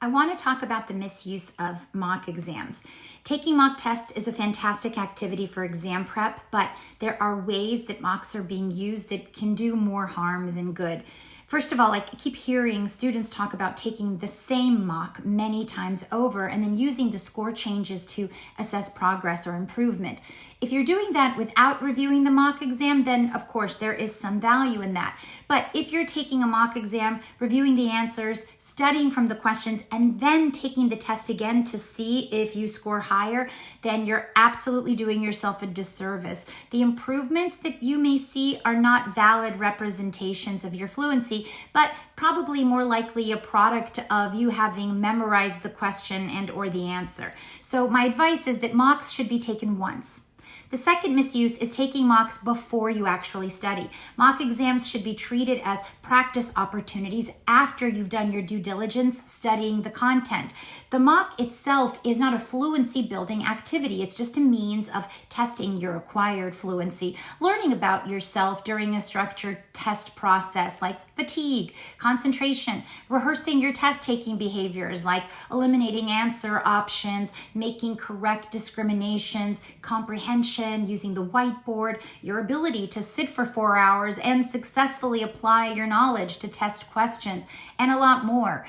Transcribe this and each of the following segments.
I want to talk about the misuse of mock exams. Taking mock tests is a fantastic activity for exam prep, but there are ways that mocks are being used that can do more harm than good. First of all, I keep hearing students talk about taking the same mock many times over and then using the score changes to assess progress or improvement. If you're doing that without reviewing the mock exam, then of course there is some value in that. But if you're taking a mock exam, reviewing the answers, studying from the questions, and then taking the test again to see if you score higher, then you're absolutely doing yourself a disservice. The improvements that you may see are not valid representations of your fluency, but probably more likely a product of you having memorized the question and or the answer. So my advice is that mocks should be taken once. The second misuse is taking mocks before you actually study. Mock exams should be treated as practice opportunities after you've done your due diligence studying the content. The mock itself is not a fluency building activity. It's just a means of testing your acquired fluency, learning about yourself during a structured test process like fatigue, concentration, rehearsing your test-taking behaviors like eliminating answer options, making correct discriminations, comprehension, using the whiteboard, your ability to sit for 4 hours and successfully apply your knowledge to test questions, and a lot more.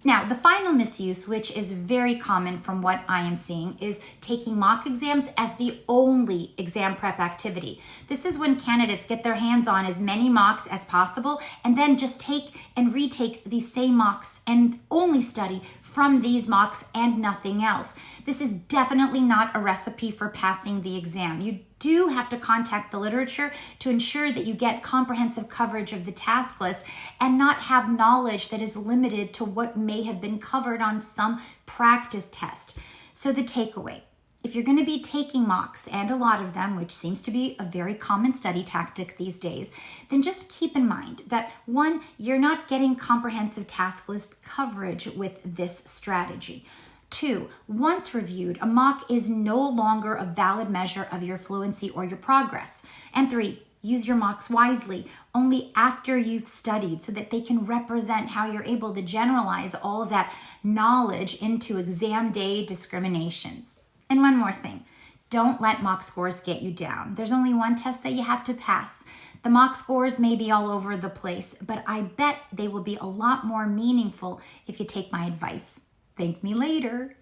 Now, the final misuse, which is very common from what I am seeing, is taking mock exams as the only exam prep activity. This is when candidates get their hands on as many mocks as possible and then just take and retake these same mocks and only study from these mocks and nothing else. This is definitely not a recipe for passing the exam. You do have to contact the literature to ensure that you get comprehensive coverage of the task list and not have knowledge that is limited to what may have been covered on some practice test. So the takeaway, if you're going to be taking mocks, and a lot of them, which seems to be a very common study tactic these days, then just keep in mind that 1, you're not getting comprehensive task list coverage with this strategy. 2, once reviewed, a mock is no longer a valid measure of your fluency or your progress. And 3, use your mocks wisely, only after you've studied so that they can represent how you're able to generalize all of that knowledge into exam day discriminations. And one more thing, don't let mock scores get you down. There's only one test that you have to pass. The mock scores may be all over the place, but I bet they will be a lot more meaningful if you take my advice. Thank me later.